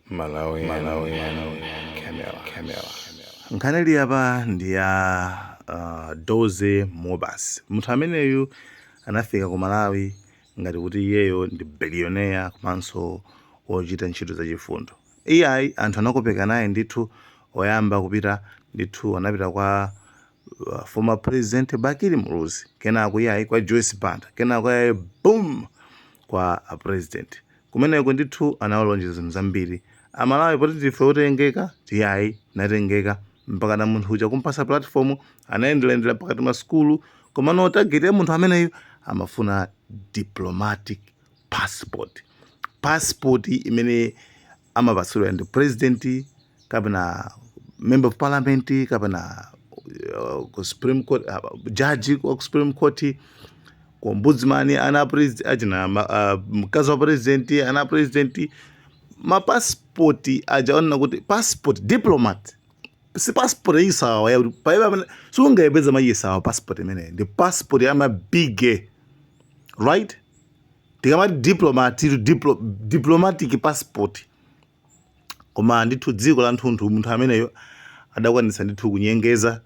Malawian Camera. Nkhani apa ndi ya Doze Mobas. Munthu ameneyu anafika ku Malawi ngati kuti iyeyo ndi billionaire komanso wochita ntchito zachifundo. Iyayi anthu anakopeka naye ndithu oyamba kupita ndithu anapita kwa former president Bakili Muluzi, kenako iyayi kwa Joyce Banda, kenako iyayi boom kwa president. Kumeneko ndithu anawalonjeza zinthu zambiri. Amalawi poti tife otengeka tiyayi natengeka mpaka na munthu uja kumpasa platform anayendelendera pakati ma skulu komano target ya munthu ameneyo amafuna diplomatic passport imene amapatsidwa ndi president kapena member of parliament kapena Supreme Court judge wa Supreme Court ombudsman ana president ajina mkazi wa president ana president ma passport ajaona kuti passport diplomat si passport isawa ya paiba sungayebeza mayisawa passport imene ndi passport ya mabige right tikama diplomatic passport koma ndithu dziko la nthunthu munthu ameneyo adakwanisa ndithu kunyengeza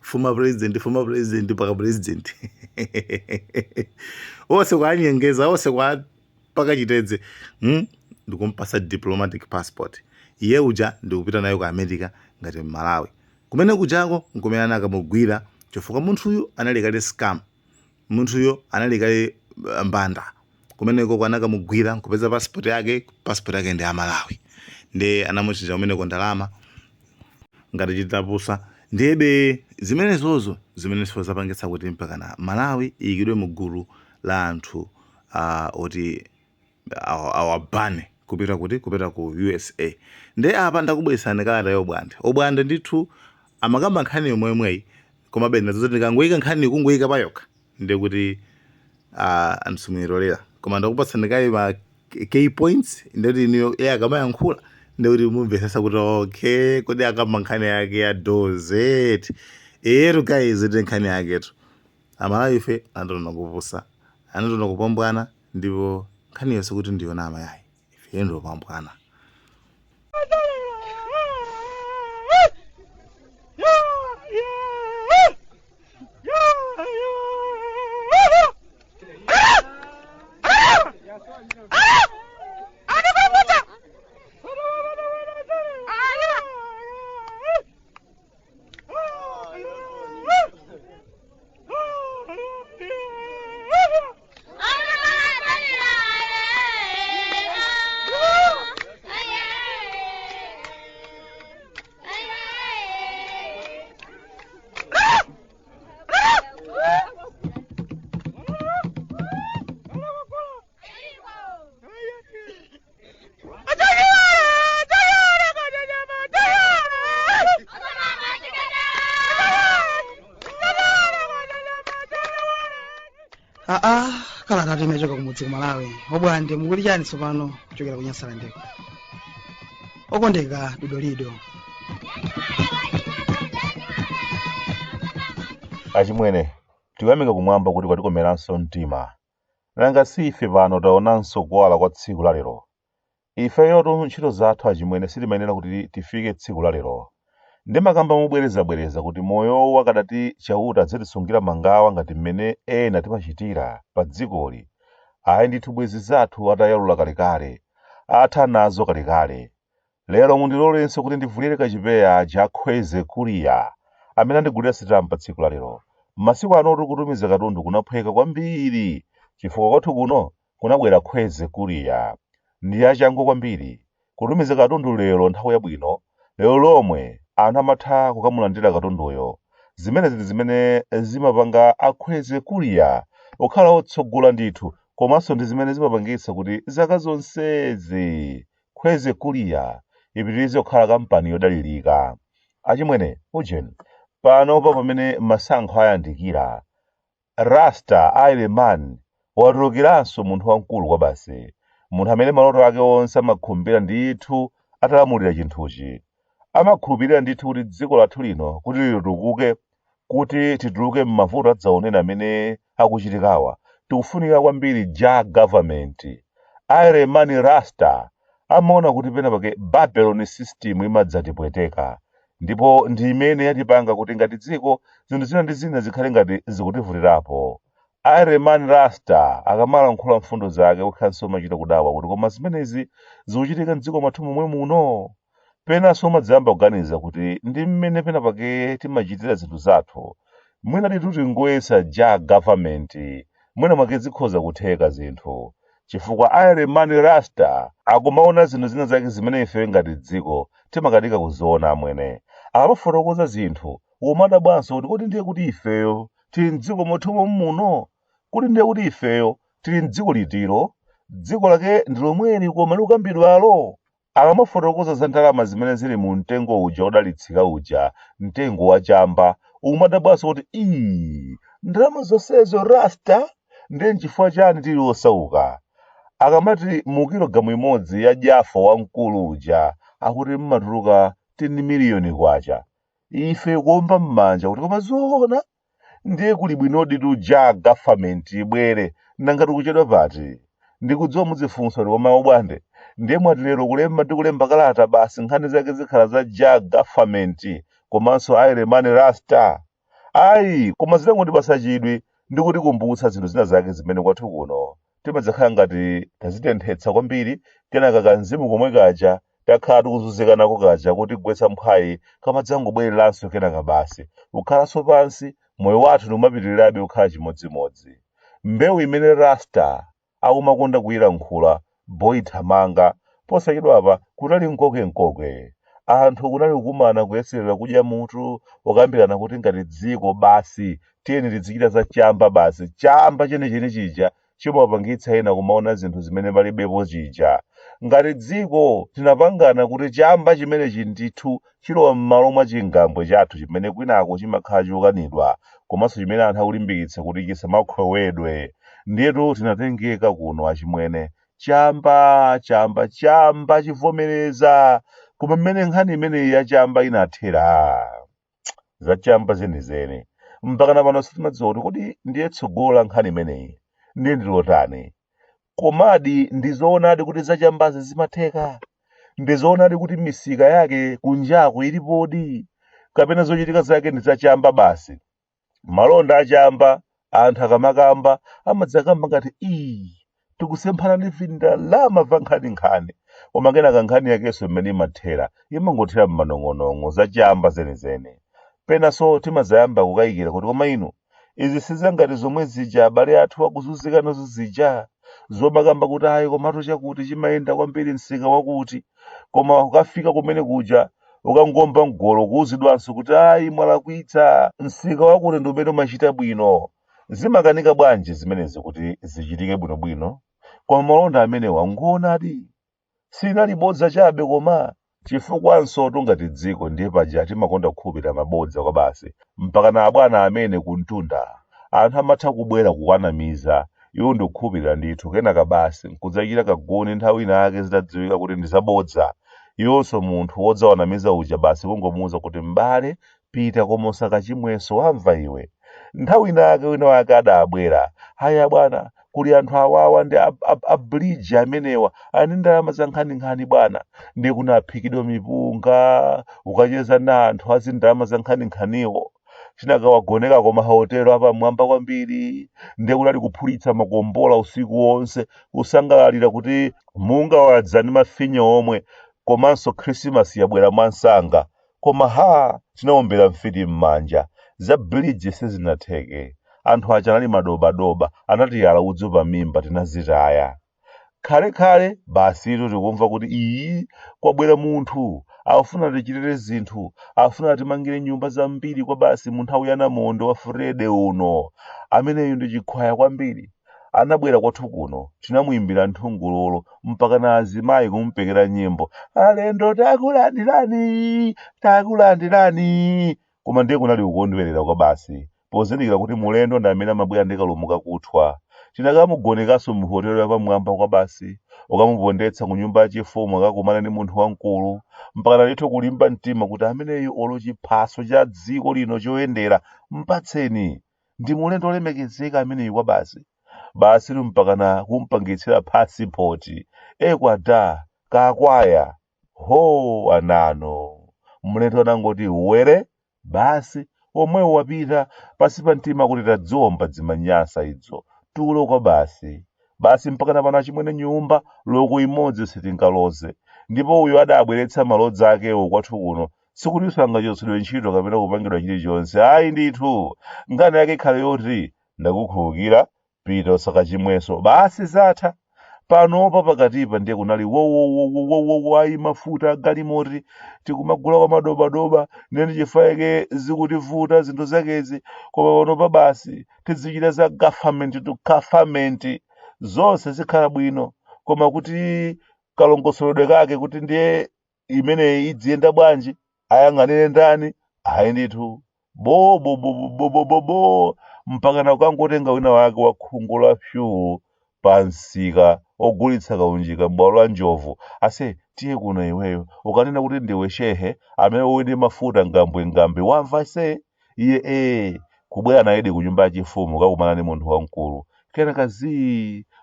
former president paka president ose kwanyengeza ose kwa paka chitedze ndikumpasa diplomatic passport iye uja ndikupita nayo ku America ngati Malawi kumene kujako nkumene anakamugwira chifukwa munthuyu analikale scam, munthuyo analikale mbanda kumeneko kwanakamugwira nkupeza passport yake ndi ya Malawi ndi anamuchija kumeneko ndalama ngati chitapusa ndebe zimenezozo zimenezo zapangitsa kuti mpaka na Malawi ikidwe mugulu la anthu oti awabane kupita ku USA. Nde apa ndakubwesana kalata yobwanda obwanda ndithu amakamba nkhani yomwemweyi koma bena zoti ndikangoyika nkhani kungoyika payokha ndi kuti ansumwirolera koma ndakupatsani kayi ma key points ndoti niyo akamayankhula ndikuti mumvesesa kuti okay kodi akamba nkhani yake ya Doze ero guys ite nkhani yaketu Amalawi ife anatona kupusa anatona kupambwana ndipo nkhani yonse kuti ndiona amayayi ife ndo kupambwana. Kalata timechoka kumudzi ku Malawi obwande mukuli chani tsopano kuchokera ku Nyasala ndeko okondeka Dodolido achimwene tikuyamika kumwamba kuti kwatikomeranso mtima nanga si ife pano taonanso kuwala kwa tsiku la lero ifeyotu ntchito zathu achimwene sitimayenera kuti tifike tsiku la lero ndi makamba mubwerezabwereza kuti moyo wakadati chauta zitisungira mangawa ngati mmene ena timachitira pa dzikoli ayi ndithu bwezi zathu atayalula kalekale atha nazo kalekale lero mundilolenso kuti ndivulire kachipeya aja akhweze kuliya amene andigulira sitampa tsiku la lero masiku anotu kutumiza katundu kunaphweka kwambiri chifukwa kwathu kuno kunabwera khweze kuliya ndi achangu kwambiri kutumiza katundu lero nthawi yabwino lero lomwe anthu amatha kukamulandira katunduyo zimene zimapanga akhweze kuliya okhala otsogola ndithu komanso ndi zimene zimapangitsa kuti zaka zonsezi khweze kuliya ipitirize kukhala kampani yodalirika achimwene ujeni panopa pamene masankho ayandikira Rasta Aileman watulukiranso munthu wamkulu kwa basi munthu amene maloto ake onse amakhumbira ndithu atalamulira chinthuchi amakhulupirira ndithu kuti dziko lathu lino kuti litukuke kuti tituluke m'mavuto adzaonena amene akuchitikawa tikufunika kwambiri ja government Airemani Rasta amaona kuti pena pake Babylon system imadzatipweteka, ndipo ndi imene yatipanga kuti ngati dziko zinthu zina ndi zina zikhale ngati zikutivutirapo. Airemani Rasta akamalankhula mfundo zake ukhanso umachita kudabwa kuti koma zimenezi zikuchitika mdziko mwathu momwe muno. Penanso umadzayamba kuganiza kuti ndi mmene pena pake timachitira zinthu zathu, mwina titu tingoyesa ja government, mwina mwake zikhoza kutheka zinthu, chifukwa Airemani Rasta akumaona zinthu zina zake zimene ife ngati dziko timakanika kuziona amwene. Akamafotokoza zinthu umadabwanso kuti kodi ndiye kuti ifeyo tili mdziko mwathu muno, kuti ndiye kuti ifeyo tili mdziko litiro, dziko lake ndi lomweli koma likukambidwalo. Akamafotokoza za ndalama zimene zili mu mtengo uja udalitsika uja, mtengo wa chamba, umadabwanso kuti ndalama zonsezo Rasta ndiye nchifukwa chani tili osauka. Akamati mu kilogamu imodzi ya jafo wamkulu uja akuti mmatuluka 10 miliyoni kwacha. Ife kuomba m'manja kuti koma zoona ndiye kuli bwinodi tuja government ibwere nanga tikuchedwa pati. Ndikudziwa muzifunsa kuti koma obwande ndiye mwatilero kulemba ndi kulemba kalata basi nkhani zake zikhala za ja government komanso Airemani Rasta. Ayi koma zitangondipasa chidwi ndikuti kumbutsa zinthu zina zake zimene kwathu kuno timadzakhala ngati tazitenthetsa kwambiri, kenaka kanzimu komwe kaja takhala tikuzunzikanako kaja kuti kugwetsa mphwayi kamadzangobwereranso kenaka basi ukhalanso pansi, moyo wathu ndiumapitirirabe kukhala chimodzimodzi. Mbewu imene Rasta akumakonda kuyilankhula boyithamanga posachedwapa kunali mkoke. Anthu kunali kukumana kuyeserera kudya mutu, ukambirana kuti ngati dziko basi tiyeni tizichita za chamba basi, chamba chenicheni chija chimawapangitsa ena kumaona zinthu zimene palibepo chija. Ngati dziko tinapangana kuti chamba chimenechi ndithu chilowa m'malo mwa chingambwe chathu chimene kwinako chimakhala chokanidwa, komanso chimene anthu akulimbikitsa kuti chisamakhowedwe, ndiyetu tinatengeka kuno achimwene chamba chivomereza. Koma mmene nkhani imeneyi ya chamba inathera za chamba zenizeni mpakana pano sitimadziwa kuti kodi ndiye tsogolo la nkhani imeneyi ndiye ndilotani. Komadi ndizoonadi kuti zachambazi zimatheka, ndizoonadi kuti misika yake kunjaku ilipodi, kapena zochitika zake ndi zachamba basi. Malonda achamba anthu akamakamba amadzakamba ngati tikusemphana ndi vindalama va nkhani, koma kenaka nkhani yakenso imene imathera imangothera m'manong'onong'o za chamba zenizeni. Penanso timadzayamba kukayikira kuti koma inu izi sizangati zomwe zija abale athu akuzunzikanazo zija zomakamba kuti ayi komatu chakuti chimayenda kwambiri msika wakuti, koma ukafika kumene kuja ukangomba mgolo kuwuzidwanso kuti ayi mwalakwitsa msika wakuti ndi umene umachita bwino. Zimakanika bwanji zimenezi kuti zichitike bwinobwino, koma malonda amenewa ngoonadi sinali bodza chabe, koma chifukwanso ngati dziko ndiye paja timakonda kukhupira mabodza kwa basi mpakana abwana amene kuntunda anthu amatha kubwera kukanamiza iwo ndikukhupira ndithu, kenaka basi nkudzachita kagoni nthawi inake zitadziwika kuti ndi zabodza. Iwonso munthu wodzawanamiza uja basi kungomuwuza kuti m'bale pita koma usakachimwenso, wamva iwe. Nthawi inake wina wake adabwera, haya bwana kuli anthu awawa ndi abridge amenewa ani ndalama za nkhani bwana, ndi kunaphikidwa mipunga ukacheza na anthu azi ndalama za nkhaniwo. Tinakawagoneka kwa mahotelo apamwamba kwambiri, ndiye kunali kuphulitsa makombola usiku wonse kusangalalira kuti mungawadza ndi mafinyo omwe, komanso Christmas yabwera mwansanga. Koma tinawombera mfiti m'manja, za bridge sizinatheke. Anthu aja anali madobadoba, anatiyala udzu pa mimba tinazitaya. Khale basi ito tikumva kuti kwabwera munthu afuna tichitire zinthu, afuna timangire nyumba zambiri kwa basi mu nthawi ya namondo wa Frede uno, ameneyo ndi chikhwaya kwambiri. Anabwera kwathu kuno, tinamuimbira nthungulolo mpaka na azimayi kumupekera nyimbo, alendo takulandirani. Koma ndiye kunali kukondwerera kwa basi, pozindikira kuti mulendo ndi amene amabwera ndi kalumuka kuthwa. Tinakamugonekanso mu hotelo yapamwamba kwa basi, ukamupondetsa ku nyumba yachifumu akakumana ndi munthu wamkulu, mpaka ndithu kulimba mtima kuti ameneyo olo chiphaso cha dziko lino choyendera mpatseni, ndi mulendo olemekezeka ameneyo kwa basi. basi mpakana kumpangitsira passport ekwada kakwaya ho anano mlendo anangoti were basi omwe wapita pasi pa mtima kuti tadzomba dzimanyasa idzo tulo kwa basi mpakana pana chimwene nyumba loko imodzi sitingaloze ndipo uyo adabweretsa malodzi akewo kwathu kuno sikuti sangachotsedwe ntchito kapena kupangidwa chilichonse ayi ndithu ngani yake ikhale yoti ndakukhulukira pita usaka chimweso basi zatha panopa pakatipa ndiye kunali ayi mafuta agalimoto tikumagula kwa madobadoba ndeni chifayike zikutivuta zinthu zakezi koma panopa basi tizichita za government to government zonse zikhala bwino koma kuti kalongosoledwe kake kuti ndiye imeneyi idziyenda bwanji ayang'anire ndani ayi ndithu bo mpakana ukangotenga wina wake wa khungu la fyuu pa msika ogulitsa kaunjika m'bwalo la njovu ase tiye kuno iweyo ukanena kuti ndiwe shehe amene uli ndi mafuta ngambwe wamva se iye kubwera nayedi ku nyumba yachifumu kakumana ndi munthu wamkulu kenaka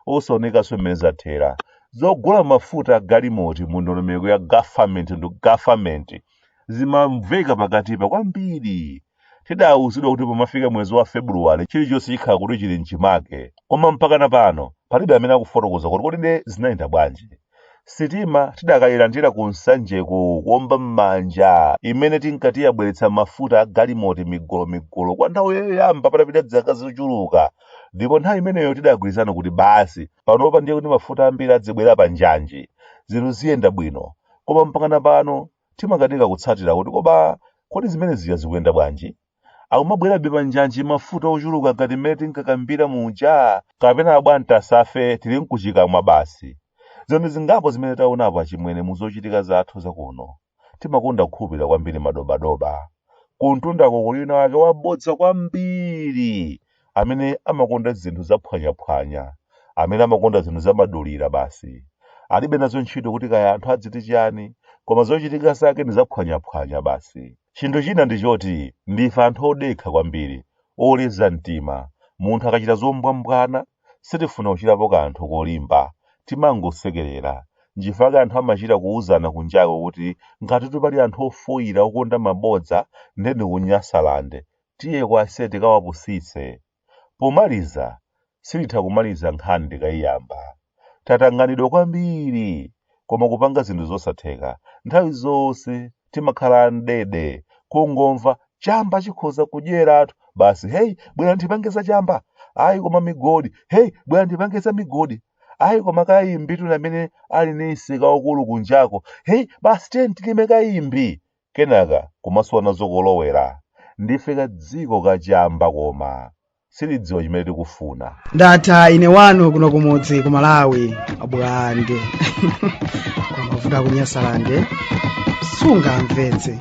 osaonekanso mmene zathera zogula mafuta agalimoto mu ndondomeko ya government to government zimamveka pakatipa kwambiri tidawuzidwa kuti pomafika mwezi wa Februwale chilichonse chikhala kuti chili mchimake koma mpakana pano palibe amene akufotokoza kuti ndi zinayenda bwanji sitima tidakayilandira ku nsanjeko kuomba m'manja imene tinkati yabweretsa mafuta agalimoto migolo kwa nthawi yoyamba patapita zaka zochuluka ndipo nthawi imeneyo tidagwirizana kuti basi panopa ndiye kuti mafuta ambiri adzibwera pa njanji zinthu ziyenda bwino koma mpakana pano timakanika kutsatira kuti kodi zimene zikuyenda bwanji akumabwerabe pa njanji mafuta ochuluka ngati mmene tinkakambira muja kapena abwanji asafe tili mkuchikamwa basi zinthu zingapo zimene taonapo achimwene muzochitika zathu zakuno timakonda kukhulupirira kwambiri madobadoba kuntundako kulina wake wabodza kwambiri amene amakonda zinthu zaphwanyaphwanya amene amakonda zinthu zamadulira basi alibe nazo ntchito kuti kaya anthu adziti chiyani koma zochitika zake ndi zaphwanyaphwanya basi chinthu china ndi choti ndife anthu odekha kwambiri oleza mtima munthu akachita zombwambwana sitifuna kuchitapo kanthu kolimba timangosekerera njifaka anthu amachita kuwuzana kunjako kuti ngati tupali anthu ofuwira okonda mabodza ndeni kunyasalande tiye kwa aseti kawapusitse pomaliza silitha kumaliza nkhani ndikayiyamba tatanganidwa kwambiri koma kupanga zinthu zosatheka nthawi zonse timakhala ndede kungomva chamba chikhoza kudyeratu basi hey bwera ndipangeza chamba ayi koma migodi hey bwera ndipangeza migodi ayi koma kayimbi tuna amene ali ni isika okulu kunjako hey basi tiye tilime kayimbi kenaka kumaswana zokolowera ndife ka dziko kachamba koma silidziwa chimene tikufuna ndatha ine wanu kuno kumudzi ku Malawi abwande kumavuta kunyasalande sungamvetse